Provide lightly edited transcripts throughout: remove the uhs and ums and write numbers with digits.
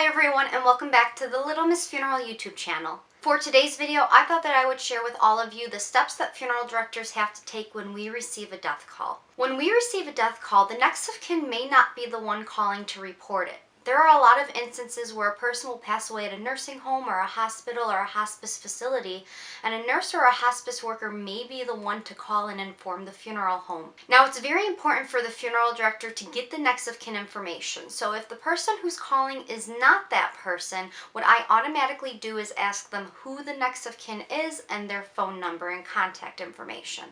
everyone, and welcome back to the Little Miss Funeral YouTube channel. For today's video, I thought that I would share with all of you the steps that funeral directors have to take when we receive a death call. When we receive a death call, the next of kin may not be the one calling to report it. There are a lot of instances where a person will pass away at a nursing home or a hospital or a hospice facility, and a nurse or a hospice worker may be the one to call and inform the funeral home. Now, it's very important for the funeral director to get the next of kin information. So if the person who's calling is not that person, what I automatically do is ask them who the next of kin is and their phone number and contact information.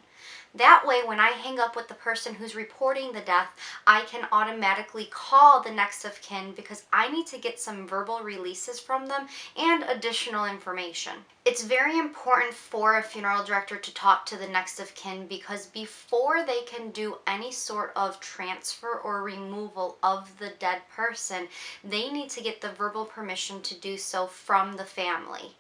That way, when I hang up with the person who's reporting the death, I can automatically call the next of kin because I need to get some verbal releases from them and additional information. It's very important for a funeral director to talk to the next of kin because before they can do any sort of transfer or removal of the dead person, they need to get the verbal permission to do so from the family.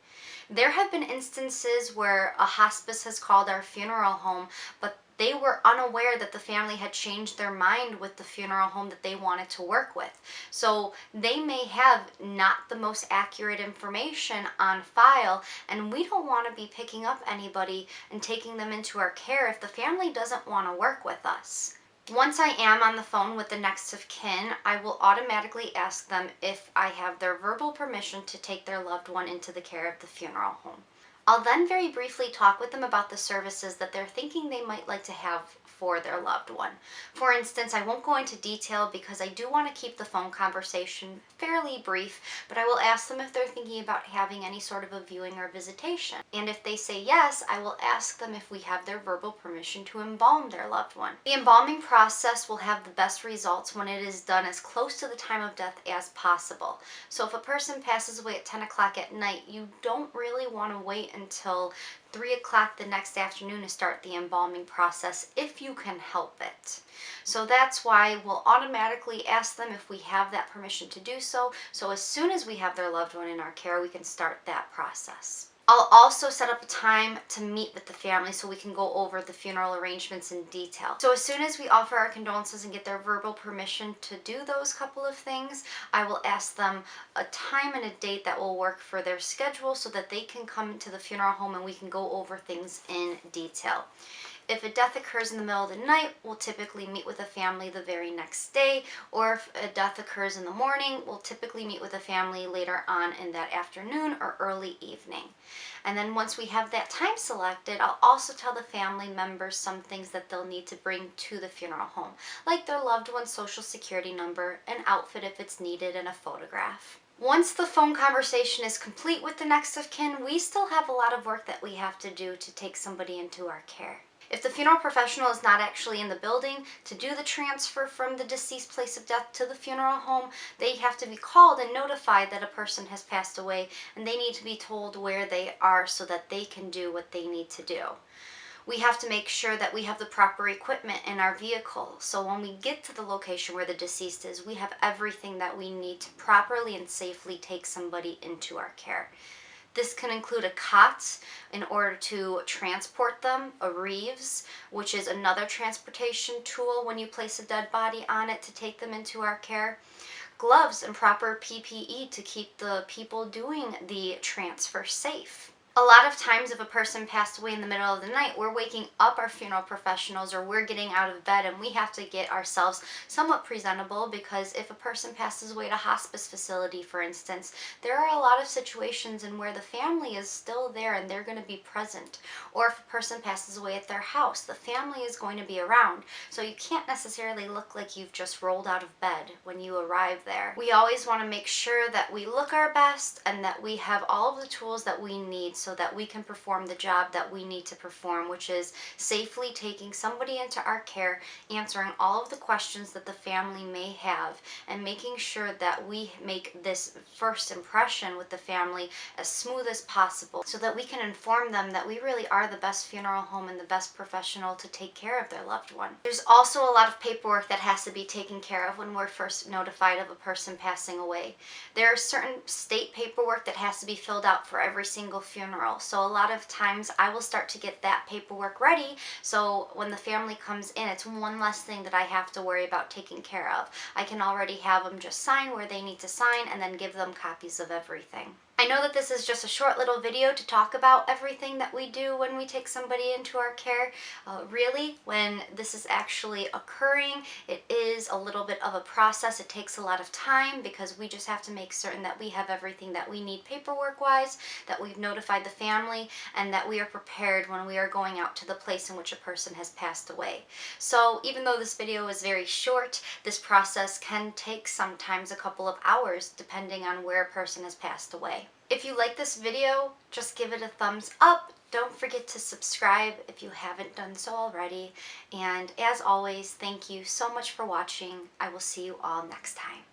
There have been instances where a hospice has called our funeral home, but they were unaware that the family had changed their mind with the funeral home that they wanted to work with. So they may have not the most accurate information on file, and we don't want to be picking up anybody and taking them into our care if the family doesn't want to work with us. Once I am on the phone with the next of kin, I will automatically ask them if I have their verbal permission to take their loved one into the care of the funeral home. I'll then very briefly talk with them about the services that they're thinking they might like to have for their loved one. For instance, I won't go into detail because I do want to keep the phone conversation fairly brief, but I will ask them if they're thinking about having any sort of a viewing or visitation. And if they say yes, I will ask them if we have their verbal permission to embalm their loved one. The embalming process will have the best results when it is done as close to the time of death as possible. So if a person passes away at 10 o'clock at night, you don't really want to wait until 3 o'clock the next afternoon to start the embalming process if you can help it. So that's why we'll automatically ask them if we have that permission to do so. So as soon as we have their loved one in our care, we can start that process. I'll also set up a time to meet with the family so we can go over the funeral arrangements in detail. So as soon as we offer our condolences and get their verbal permission to do those couple of things, I will ask them a time and a date that will work for their schedule so that they can come to the funeral home and we can go over things in detail. If a death occurs in the middle of the night, we'll typically meet with a family the very next day, or if a death occurs in the morning, we'll typically meet with a family later on in that afternoon or early evening. And then once we have that time selected, I'll also tell the family members some things that they'll need to bring to the funeral home, like their loved one's social security number, an outfit if it's needed, and a photograph. Once the phone conversation is complete with the next of kin, we still have a lot of work that we have to do to take somebody into our care. If the funeral professional is not actually in the building to do the transfer from the deceased place of death to the funeral home, they have to be called and notified that a person has passed away, and they need to be told where they are so that they can do what they need to do. We have to make sure that we have the proper equipment in our vehicle, so when we get to the location where the deceased is, we have everything that we need to properly and safely take somebody into our care. This can include a cot in order to transport them, a Reeves, which is another transportation tool when you place a dead body on it to take them into our care, gloves and proper PPE to keep the people doing the transfer safe. A lot of times if a person passed away in the middle of the night, we're waking up our funeral professionals or we're getting out of bed and we have to get ourselves somewhat presentable because if a person passes away at a hospice facility, for instance, there are a lot of situations in where the family is still there and they're going to be present. Or if a person passes away at their house, the family is going to be around. So you can't necessarily look like you've just rolled out of bed when you arrive there. We always want to make sure that we look our best and that we have all of the tools that we need so that we can perform the job that we need to perform, which is safely taking somebody into our care, answering all of the questions that the family may have, and making sure that we make this first impression with the family as smooth as possible so that we can inform them that we really are the best funeral home and the best professional to take care of their loved one. There's also a lot of paperwork that has to be taken care of when we're first notified of a person passing away. There are certain state paperwork that has to be filled out for every single funeral funeral. So a lot of times I will start to get that paperwork ready, so when the family comes in, it's one less thing that I have to worry about taking care of. I can already have them just sign where they need to sign and then give them copies of everything. I know that this is just a short little video to talk about everything that we do when we take somebody into our care. Really, when this is actually occurring, it is a little bit of a process. It takes a lot of time because we just have to make certain that we have everything that we need paperwork-wise, that we've notified the family, and that we are prepared when we are going out to the place in which a person has passed away. So even though this video is very short, this process can take sometimes a couple of hours depending on where a person has passed away. If you like this video, just give it a thumbs up. Don't forget to subscribe if you haven't done so already. And as always, thank you so much for watching. I will see you all next time.